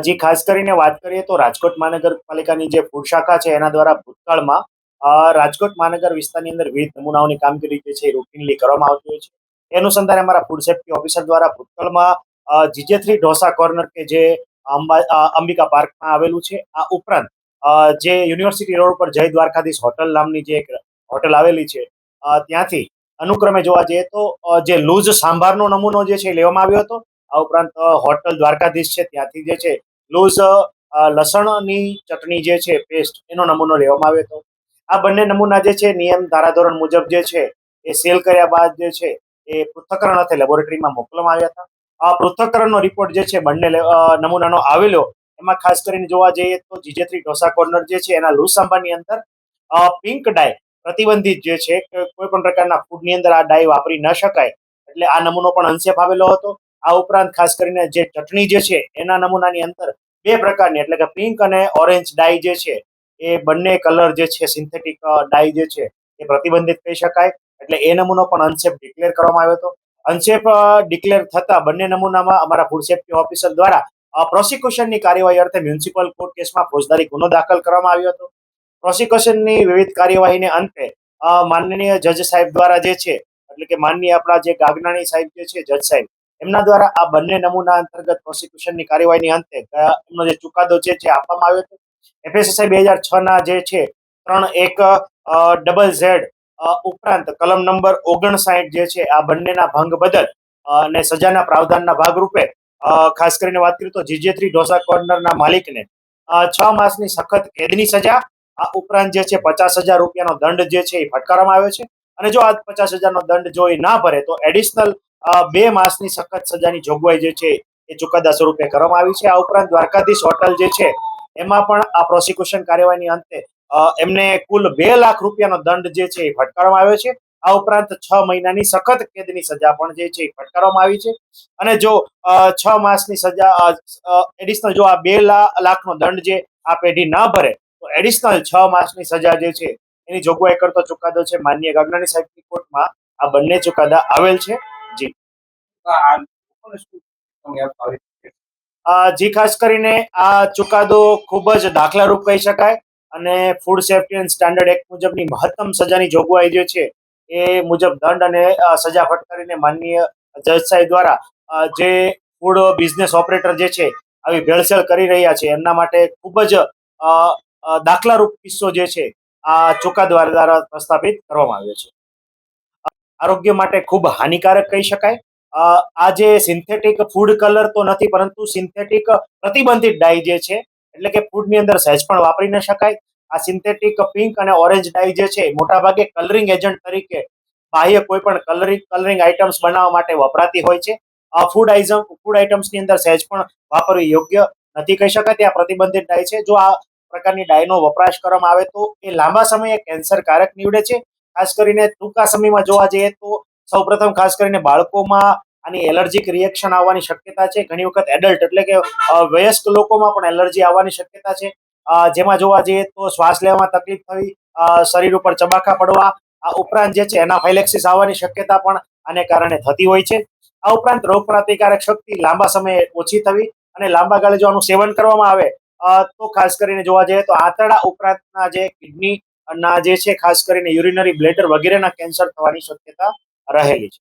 જે ખાસ કરીને વાત કરીએ તો રાજકોટ મહાનગરપાલિકાની જે ફૂડ શાખા છે એના દ્વારા ભૂતકાળમાં રાજકોટ મહાનગર વિસ્તારની અંદર વિવિધ નમૂનાઓની કામગીરી જે છે એ રૂટીનલી કરવામાં આવતી હોય છે. એ અનુસંધાને અમારા ફૂડ સેફ્ટી ઓફિસર દ્વારા ભૂતકાળમાં જીજે3 ઢોસા કોર્નર કે જે અંબિકા પાર્કમાં આવેલું છે. આ ઉપરાંત જે યુનિવર્સિટી રોડ પર જય દ્વારકાધીશ હોટલ નામની જે એક હોટલ આવેલી છે ત્યાંથી અનુક્રમે જોવા જઈએ તો જે લૂઝ સાંભારનો નમૂનો જે છે એ લેવામાં આવ્યો હતો. આ ઉપરાંત હોટલ દ્વારકાધીશ છે ત્યાંથી જે છે લૂઝ લસણની ચટણી જે છે પેસ્ટ એનો નમૂનો લેવામાં આવ્યો હતો. આ બંને નમૂના જે છે નિયમ ધારાધોરણ મુજબ જે છે એ સેલ કર્યા બાદ જે છે એ પૃથ્થકરણ અર્થે લેબોરેટરીમાં મોકલવામાં આવ્યા હતા. આ પૃથ્થકરણનો રિપોર્ટ જે છે બંને નમૂનાનો આવેલો એમાં ખાસ કરીને જોવા જઈએ તો જીજે3 ઢોસા કોર્નર જે છે એના લૂઝ સાંભારની અંદર પિંક ડાય પ્રતિબંધિત જે છે કે કોઈ પણ પ્રકારના ફૂડની અંદર આ ડાય વાપરી ન શકાય એટલે આ નમૂનો પણ અનસેફ આવેલો હતો. આ ઉપરાંત ખાસ કરીને જે ચટણી જે છે એના નમૂનાની અંદર બે પ્રકારની એટલે કે પિંક અને ઓરેન્જ ડાય જે છે એ બંને કલર જે છે સિન્થેટિક ડાય જે છે એ પ્રતિબંધિત કહી શકાય એટલે એ નમૂનો પણ અનસેફ ડિક્લેર કરવામાં આવ્યો હતો. અનસેફ ડિક્લેર થતા બંને નમૂનામાં અમારા ફૂડ સેફ્ટી ઓફિસર દ્વારા પ્રોસિક્યુશનની કાર્યવાહી અર્થે મ્યુનિસિપલ કોર્ટ કેસમાં ફોજદારી ગુનો દાખલ કરવામાં આવ્યો હતો. પ્રોસિક્યુશનની વિવિધ કાર્યવાહીને અંતે માનનીય જજ સાહેબ દ્વારા જે છે એટલે કે માનનીય આપણા જે ગાગનાણી સાહેબ જે છે જજ સાહેબ એમના દ્વારા આ બંને નમૂના અંતર્ગત પ્રોસિક્યુશનની કાર્યવાહીની અંતે એમનો જે ચુકાદો છે જે આપવામાં આવ્યો હતો. એફએસએસઆઈ 2006 ના જે છે 3(1)ZZ ઉપરાંત કલમ નંબર 59 જે છે આ બંનેના ભંગ બદલ અને સજાના પ્રાવધાનના ભાગરૂપે ખાસ કરીને વાત કરીએ તો જીજે3 ઢોસા કોર્નરના માલિકને 6 માસની સખત કેદની સજા આ ઉપરાંત જે છે 50,000 રૂપિયાનો દંડ જે છે એ ફટકારવામાં આવ્યો છે. અને જો આ 50,000 નો દંડ જો એ ના ભરે તો એડિશનલ 2 માસની સખત સજાની જોગવાઈ જે છે એ ચુકાદા સ્વરૂપે કરવામાં આવી છે. આ ઉપરાંત દ્વારકાધીશ હોટલ જે છે એમાં પણ આ પ્રોસિક્યુશન કાર્યવાહીની અંતે એમને કુલ 2 લાખ રૂપિયાનો દંડ જે છે એ ફટકારવામાં આવ્યો છે. આ ઉપરાંત 6 મહિનાની સખત કેદની સજા પણ જે છે એ ફટકારવામાં આવી છે. અને જો 6 માસની સજા એડિશનલ જો આ 2 લાખનો દંડ જે આ પેઢી ના ભરે તો એડિશનલ 6 માસની સજા જે છે એની જોગવાઈ કરતો ચુકાદો છે માનનીય ગાગનાણી સાહેબની કોર્ટમાં આ બંને ચુકાદા આવેલ છે. જી જી ખાસ કરીને આ ચુકાદો ખૂબ જ દાખલારૂપ કહી શકાય અને food safety and standard act મુજબની મહત્તમ સજાની જોગવાઈ જે છે એ મુજબ દંડ અને સજા ફટકારીને માનનીય જજ સાહેબ દ્વારા જે ફૂડ બિઝનેસ ઓપરેટર જે છે આવી ભેળસેળ કરી રહ્યા છે એમના માટે ખૂબ જ દાખલારૂપ કિસ્સો જે છે આ ચુકાદા દ્વારા પ્રસ્થાપિત કરવામાં આવ્યો છે. આરોગ્ય માટે ખૂબ હાનિકારક કહી શકાય. આ જે સિન્થેટિક ફૂડ કલર તો નથી પરંતુ સિન્થેટિક પ્રતિબંધિત ડાય જે છે એટલે કે ફૂડની અંદર સહેજ પણ વાપરી ન શકાય. આ સિન્થેટિક પિંક અને ઓરેન્જ ડાય જે છે મોટાભાગે કલરિંગ એજન્ટ તરીકે બાહ્ય કોઈ પણ કલરિંગ આઇટમ્સ બનાવવા માટે વપરાતી હોય છે. ફૂડ આઇટમ્સની અંદર સહેજ પણ વાપરવી યોગ્ય નથી કહી શકાય. ત્યાં પ્રતિબંધિત ડાય છે. જો આ પ્રકારની ડાયનો વપરાશ કરવામાં આવે તો એ લાંબા સમયે કેન્સરકારક નીવડે છે. ખાસ કરીને ટૂંકા સમયમાં જોવા જઈએ તો સૌપ્રથમ ખાસ કરીને બાળકોમાં આની એલર્જીક રિએક્શન આવવાની શક્યતા છે. ઘણી વખત એડલ્ટ એટલે કે વયસ્ક લોકોમાં પણ એલર્જી આવવાની શક્યતા છે. જેમાં જોવા જઈએ તો શ્વાસ લેવામાં તકલીફ થવી, શરીર ઉપર ચબાકા પડવા, આ ઉપરાંત જે છે એનાફાઇલેક્સિસ આવવાની શક્યતા પણ આને કારણે થતી હોય છે. આ ઉપરાંત રોગ પ્રતિકારક શક્તિ લાંબા સમયે ઓછી થવી અને લાંબા ગાળે જો આનું સેવન કરવામાં આવે તો ખાસ કરીને જોવા જઈએ તો આંતરડા ઉપરાંતના જે કિડની ના જે છે ખાસ કરીને યુરિનરી બ્લેડર વગેરેના કેન્સર થવાની શક્યતા રહેલી છે.